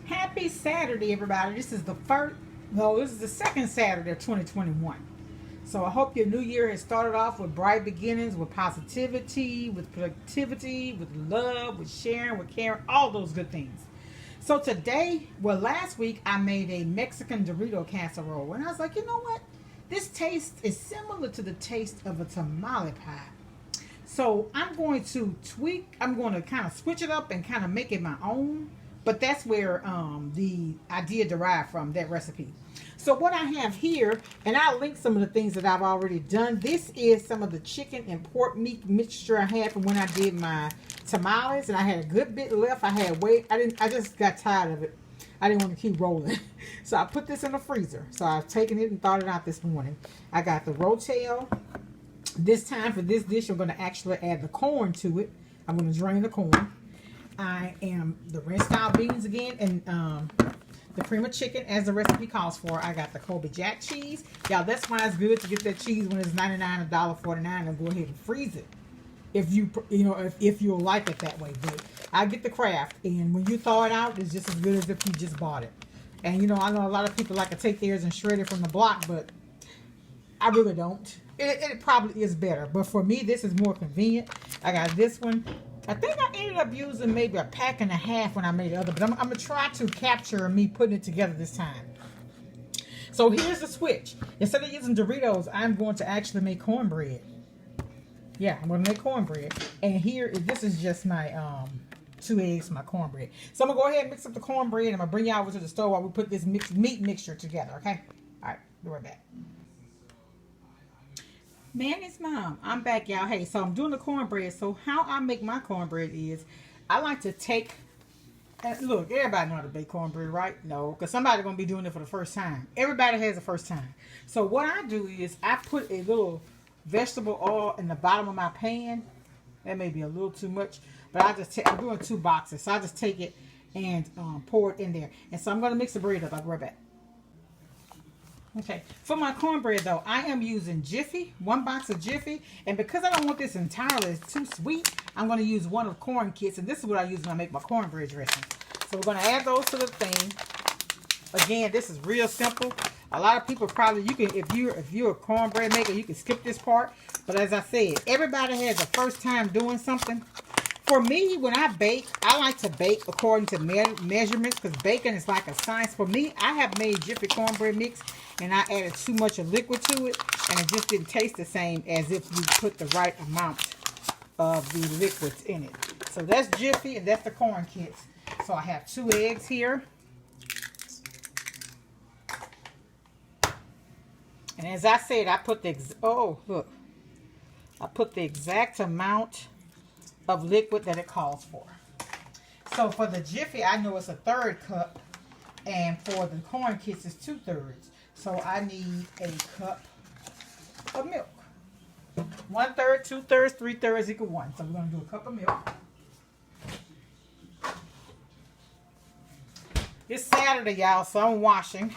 Happy Saturday, everybody. This is this is the second Saturday of 2021. So I hope your new year has started off with bright beginnings, with positivity, with productivity, with love, with sharing, with caring, all those good things. So today, last week I made a Mexican Dorito casserole, and I was like, you know what? This taste is similar to the taste of a tamale pie. So I'm going to I'm going to kind of switch it up and kind of make it my own. But that's where the idea derived from, that recipe. So what I have here, and I'll link some of the things that I've already done. This is some of the chicken and pork meat mixture I had from when I did my tamales, and I had a good bit left. I just got tired of it. I didn't want to keep rolling. So I put this in the freezer. So I've taken it and thawed it out this morning. I got the rotel. This time for this dish, I'm going to actually add the corn to it. I'm going to drain the corn. I am the rinsed out beans again, and the cream of chicken as the recipe calls for. I got the Kobe Jack cheese. Y'all, that's why it's good to get that cheese when it's $99, $1.49, and go ahead and freeze it. If if you'll like it that way. But I get the Kraft, and when you thaw it out, it's just as good as if you just bought it. And I know a lot of people like to take theirs and shred it from the block, but I really don't. It probably is better, but for me, this is more convenient. I got this one. I think I ended up using maybe a pack and a half when I made the other, but I'm going to try to capture me putting it together this time. So here's the switch. Instead of using Doritos, I'm going to actually make cornbread. Yeah, I'm going to make cornbread. And this is just my 2 eggs, my cornbread. So I'm going to go ahead and mix up the cornbread, and I'm going to bring y'all over to the stove while we put this meat mixture together, okay? All right, be right back. Manny's mom, I'm back, y'all. Hey, so I'm doing the cornbread. So how I make my cornbread is I like to take, and look, everybody know how to bake cornbread, right? No, because somebody's going to be doing it for the first time. Everybody has a first time. So what I do is I put a little vegetable oil in the bottom of my pan. That may be a little too much, but I'm doing 2 boxes. So I just take it and pour it in there. And so I'm going to mix the bread up. I'll be right back. Okay, for my cornbread though, I am using Jiffy, 1 box of Jiffy, and because I don't want this entirely, it's too sweet, I'm going to use one of corn kits, and this is what I use when I make my cornbread dressing. So we're going to add those to the thing. Again, this is real simple. A lot of people probably, if you're a cornbread maker, you can skip this part, but as I said, everybody has a first time doing something. For me, when I bake, I like to bake according to measurements, because baking is like a science. For me, I have made Jiffy cornbread mix, and I added too much of liquid to it, and it just didn't taste the same as if you put the right amount of the liquids in it. So that's Jiffy, and that's the corn kits. So I have 2 eggs here. And as I said, I put the exact amount of liquid that it calls for. So for the Jiffy, I know it's a 1/3 cup, and for the corn kits, it's 2/3. So I need a cup of milk. 1/3, 2/3, 3/3 equal 1. So we're going to do a cup of milk. It's Saturday, y'all, so I'm washing.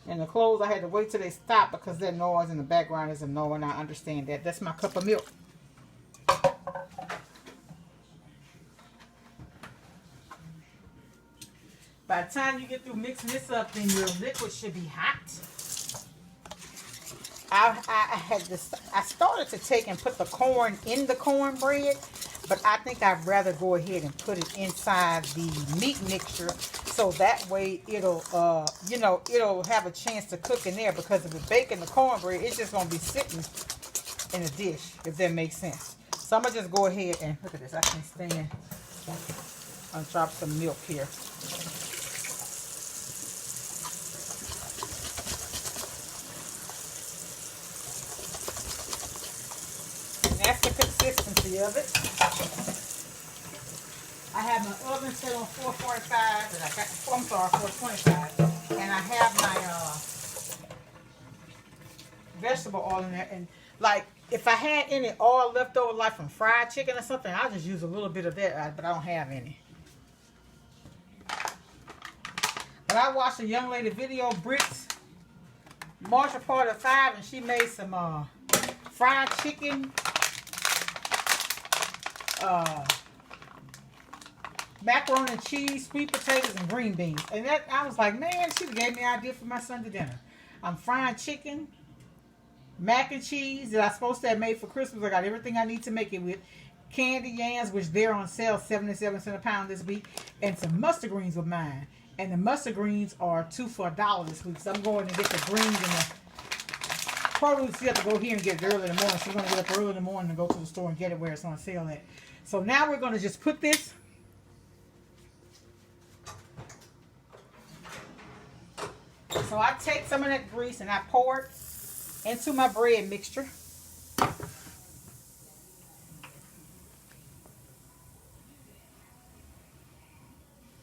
And the clothes, I had to wait till they stop because that noise in the background is annoying. I understand that. That's my cup of milk. By the time you get through mixing this up, then your liquid should be hot. I started to take and put the corn in the cornbread, but I think I'd rather go ahead and put it inside the meat mixture, so that way it'll have a chance to cook in there, because if it's baking the cornbread, it's just gonna be sitting in a dish, if that makes sense. So I'm gonna just go ahead and look at this. I can stand. I'll drop some milk here. That's the consistency of it. I have my oven set on 445, and 425, and I have my vegetable oil in there. And like, if I had any oil left over, like from fried chicken or something, I'll just use a little bit of that, but I don't have any. But I watched a young lady video, Britt's March part of 5, and she made some fried chicken macaroni and cheese, sweet potatoes, and green beans. And that I was like, man, she gave me an idea for my Sunday dinner. I'm frying chicken, mac and cheese that I supposed to have made for Christmas. I got everything I need to make it with. Candy yams, which they're on sale 77 cents a pound this week, and some mustard greens with mine. And the mustard greens are 2 for $1 this week. So I'm going to get the greens and the produce. You have to go here and get it early in the morning. So we're going to get up early in the morning and go to the store and get it where it's on sale at. So now we're going to just put this so I take some of that grease and I pour it into my bread mixture.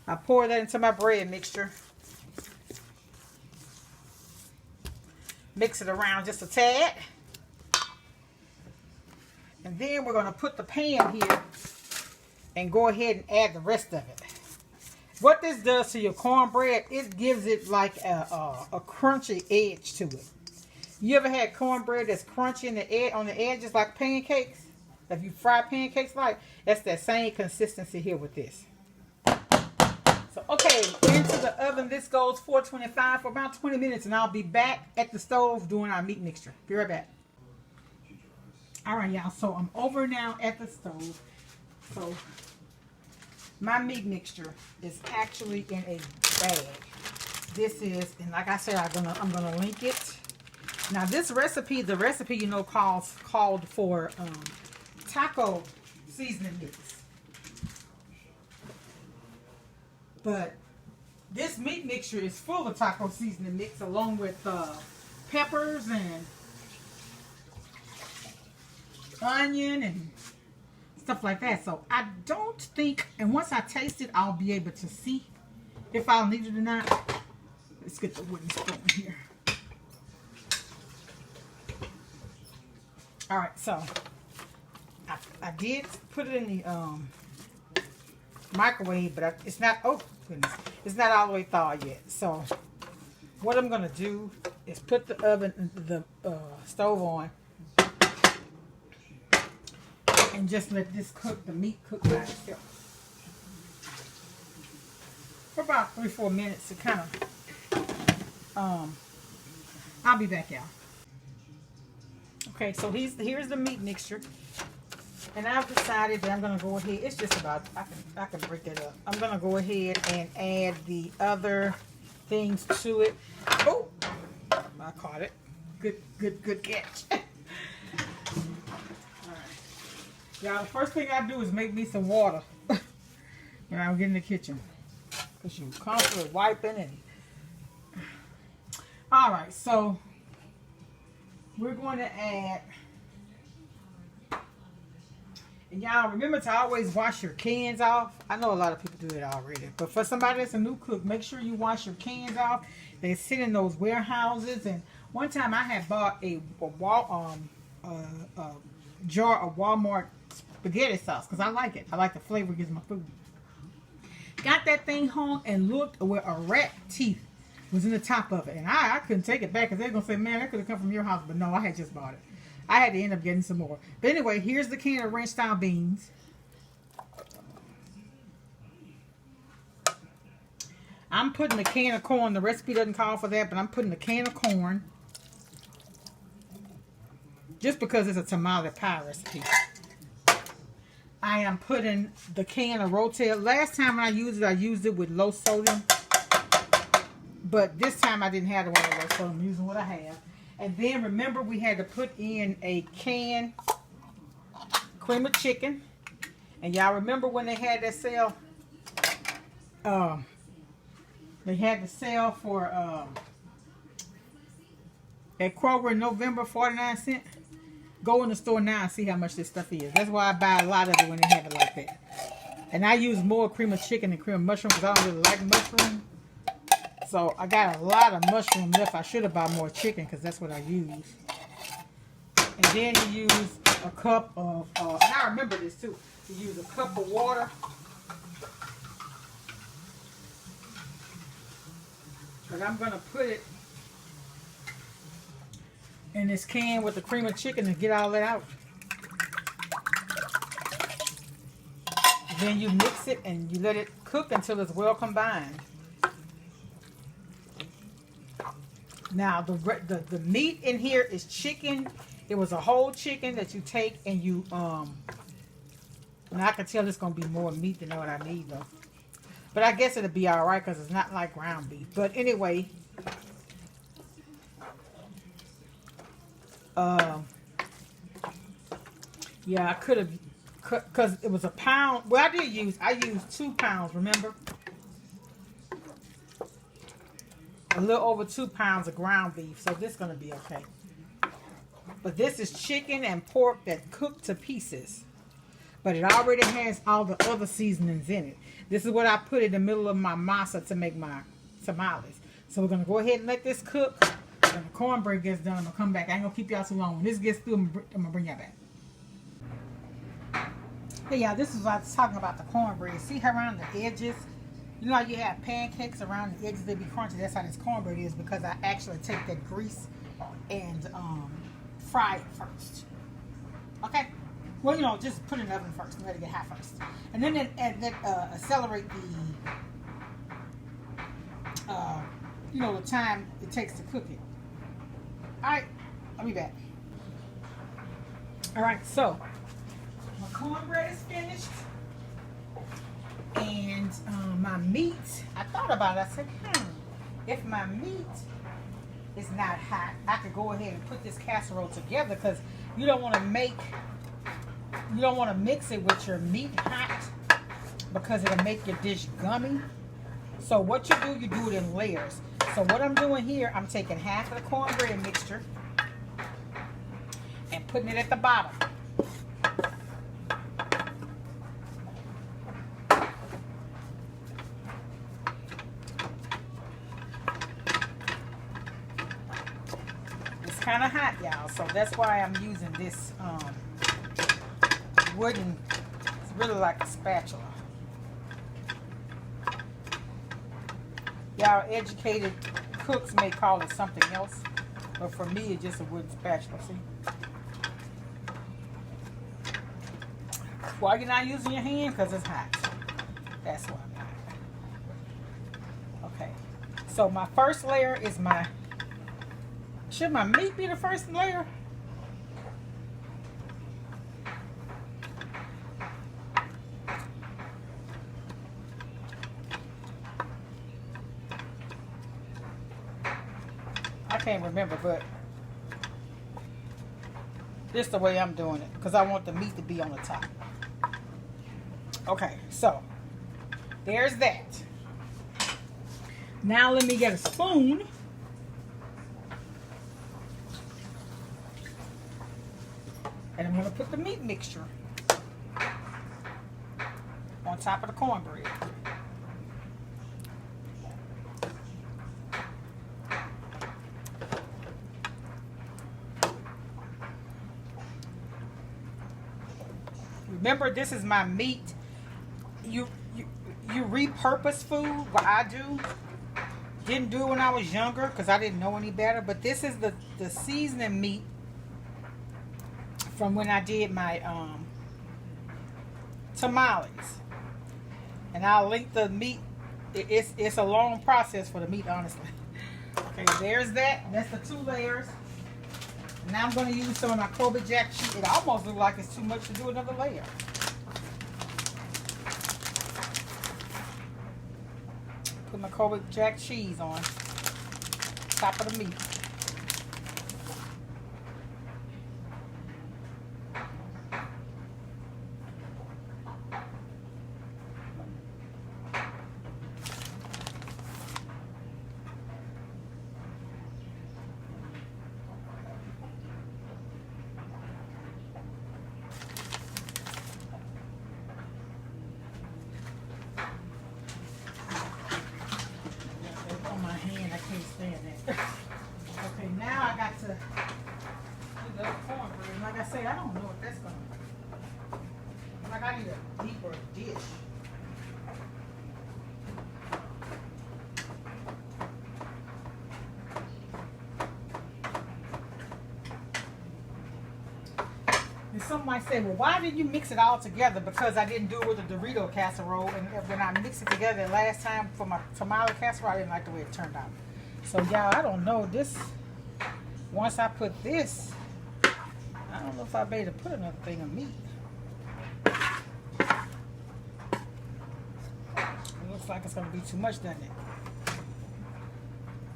I pour that into my bread mixture. Mix it around just a tad. And then we're going to put the pan here and go ahead and add the rest of it. What this does to your cornbread, it gives it like a crunchy edge to it. You ever had cornbread that's crunchy on the edges like pancakes? If you fry pancakes like, that's that same consistency here with this. So, okay, into the oven. This goes 425 for about 20 minutes, and I'll be back at the stove doing our meat mixture. Be right back. All right, y'all. So I'm over now at the stove. So my meat mixture is actually in a bag. This is, and like I said, I'm gonna link it. Now this recipe, the recipe you know called for taco seasoning mix. But this meat mixture is full of taco seasoning mix along with peppers and onion and stuff like that. So I don't think, and once I taste it, I'll be able to see if I'll need it or not. Let's get the wooden spoon here. All right, so I did put it in the microwave, but it's not, oh goodness, it's not all the way thawed yet. So what I'm gonna do is put the stove on and just let this cook, the meat cook by itself for about 3-4 minutes to kind of I'll be back, y'all. Okay, so here's the meat mixture. And I've decided that I'm going to go ahead. It's just about, I can break it up. I'm going to go ahead and add the other things to it. Oh, I caught it. Good catch. All right. Y'all, the first thing I do is make me some water when I get in the kitchen. Because you're constantly wiping and... All right, so we're going to add... And y'all remember to always wash your cans off. I know a lot of people do it already, but for somebody that's a new cook, make sure you wash your cans off. They sit in those warehouses. And one time I had bought a jar of Walmart spaghetti sauce because I like it. I like the flavor it gives my food. Got that thing home and looked where a rat teeth was in the top of it, and I couldn't take it back because they're gonna say, man, that could have come from your house. But no, I had just bought it. I had to end up getting some more. But anyway, here's the can of ranch style beans. I'm putting a can of corn. The recipe doesn't call for that, but I'm putting a can of corn. Just because it's a tamale pie recipe. I am putting the can of Rotel. Last time I used it with low sodium. But this time I didn't have the one with low sodium. I'm using what I have. And then remember we had to put in a can cream of chicken. And y'all remember when they had that sale? They had the sale for at Kroger in November, 49 cents. Go in the store now and see how much this stuff is. That's why I buy a lot of it when they have it like that. And I use more cream of chicken than cream of mushroom because I don't really like mushroom. So I got a lot of mushroom left. I should have bought more chicken because that's what I use. And then you use a cup of, and I remember this too. You use a cup of water. But I'm going to put it in this can with the cream of chicken and get all that out. then you mix it and you let it cook until it's well combined. Now the meat in here is chicken. It was a whole chicken that you take and you and I can tell it's gonna be more meat than what I need though. But I guess it'll be all right because it's not like ground beef. But anyway, yeah, I could have, because it was a pound. Well, I used 2 pounds, remember? A little over 2 pounds of ground beef, so this is going to be okay. But this is chicken and pork that cooked to pieces. But it already has all the other seasonings in it. This is what I put in the middle of my masa to make my tamales. So we're going to go ahead and let this cook. When the cornbread gets done, I'm going to come back. I ain't going to keep y'all too long. When this gets through, I'm going to bring y'all back. Hey, y'all, this is what I was talking about, the cornbread. See how around the edges? You know how you have pancakes around the edges, they be crunchy. That's how this cornbread is, because I actually take that grease and fry it first. Okay? Well, you know, just put it in the oven first and let it get hot first. And then accelerate the, you know, the time it takes to cook it. Alright, I'll be back. Alright, so my cornbread is finished. And my meat, I thought about it. I said, if my meat is not hot, I could go ahead and put this casserole together, because you don't want to mix it with your meat hot, because it'll make your dish gummy. So what you do it in layers. So what I'm doing here, I'm taking half of the cornbread mixture and putting it at the bottom. It's kind of hot, y'all, so that's why I'm using this wooden, it's really like a spatula. Y'all educated cooks may call it something else, but for me it's just a wooden spatula, see? Why you're not using your hand? Because it's hot. That's why. Okay, so my first layer is my, should my meat be the first layer? I can't remember, but this is the way I'm doing it, because I want the meat to be on the top. Okay, so there's that. Now let me get a spoon. And I'm going to put the meat mixture on top of the cornbread. Remember, this is my meat. You repurpose food. What I do, didn't do it when I was younger because I didn't know any better. But this is the seasoning meat from when I did my tamales. And I'll link the meat. It's a long process for the meat, honestly. Okay, there's that. That's the 2 layers. Now I'm going to use some of my Kobe Jack cheese. It almost looks like it's too much to do another layer. Put my Kobe Jack cheese on top of the meat. On my hand, I can't stand that. some might say, well, why did you mix it all together? Because I didn't do it with the Dorito casserole, and when I mixed it together last time for my tomato casserole, I didn't like the way it turned out. So y'all, I don't know this. Once I put this, I don't know if I'll be able to put another thing of meat. It looks like it's gonna be too much, doesn't it?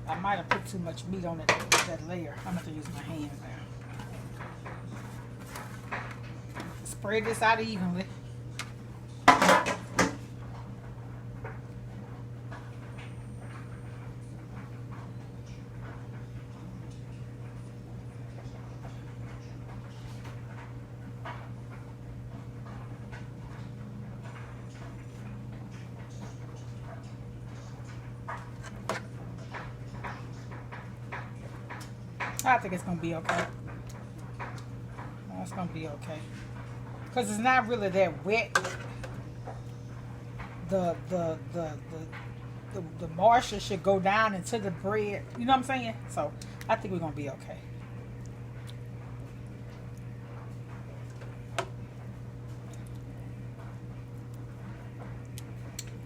I might have put too much meat on it, that layer. I'm gonna have to use my hands now. Spread this out evenly. I think it's gonna be okay. It's gonna be okay. Because it's not really that wet. The moisture should go down into the bread. You know what I'm saying? So I think we're gonna be okay.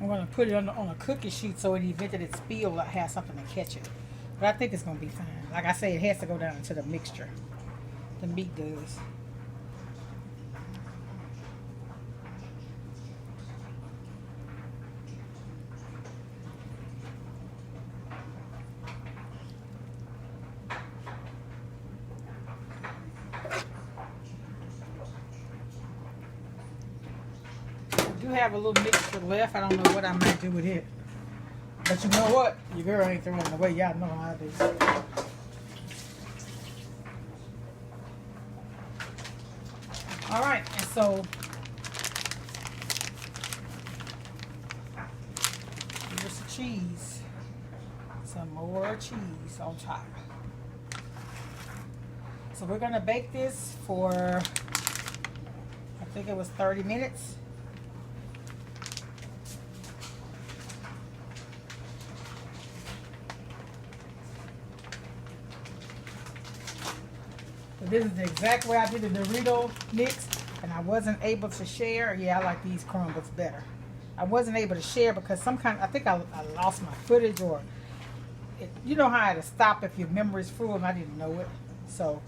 I'm gonna put it on a cookie sheet so in the event that it spills, I have something to catch it. But I think it's gonna be fine. Like I say, it has to go down into the mixture. The meat does. I do have a little mixture left. I don't know what I might do with it. But you know what? Your girl ain't throwing it away. Y'all know how it is. Alright, and so here's the cheese. Some more cheese on top. So we're going to bake this for, I think it was 30 minutes. This is the exact way I did the Dorito mix, and I wasn't able to share. Yeah, I like these crumbles better. I wasn't able to share because I think I lost my footage, or you know how to stop if your memory's full, and I didn't know it. So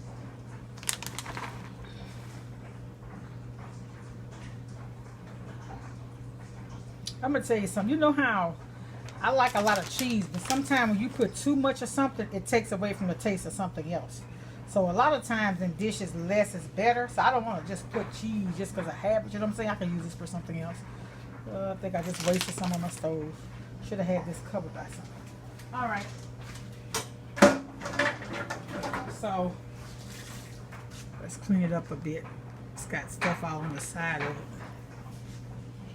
I'm gonna tell you something. You know how I like a lot of cheese, but sometimes when you put too much of something, it takes away from the taste of something else. So a lot of times in dishes, less is better. So I don't want to just put cheese just because I have it. You know what I'm saying? I can use this for something else. I think I just wasted some on my stove. Should have had this covered by something. All right. So let's clean it up a bit. It's got stuff all on the side of it.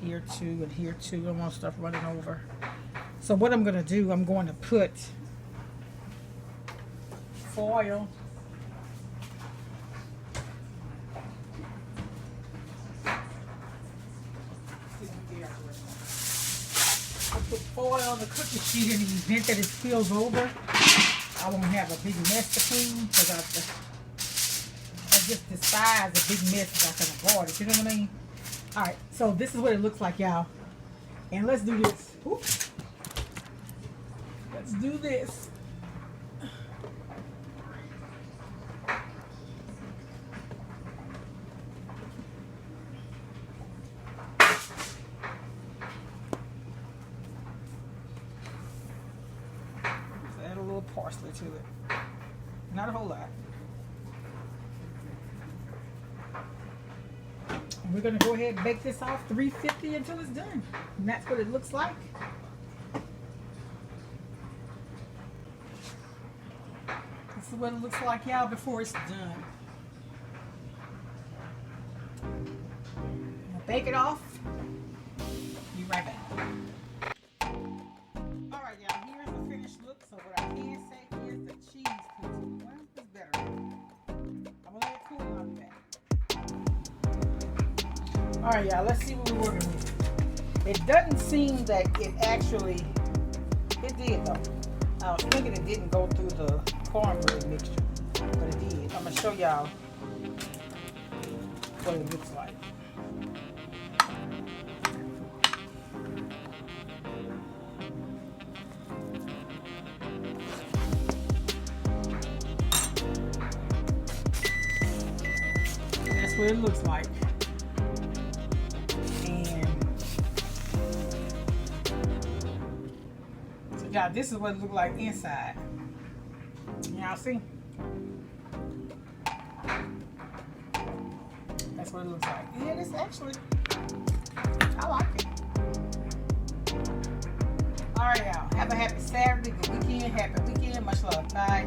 Here too and here too. I don't want stuff running over. So what I'm going to do, I'm going to put foil. Put foil on the cookie sheet in the event that it spills over. I won't have a big mess to clean because I just despise a big mess if I can avoid it. You know what I mean? All right, so this is what it looks like, y'all. And let's do this. Ooh. Let's do this. Parsley to it. Not a whole lot. And we're going to go ahead and bake this off 350 until it's done. And that's what it looks like. This is what it looks like, y'all, before it's done. I'm going to bake it off. Be right back. Alright, y'all, here's the finished look. So what I can say is the cheese cooks well, it's better. I'm gonna let it cool and I'll be back. Alright, y'all, let's see what we're working with. It doesn't seem that it actually, it did though. I was thinking it didn't go through the cornbread mixture, but it did. I'm gonna show y'all what it looks like. That's what it looks like. And so y'all, this is what it looks like inside. Y'all see? That's what it looks like. Yeah, this actually, I like it. All right, y'all. Have a happy Saturday, good weekend, happy weekend. Much love. Bye.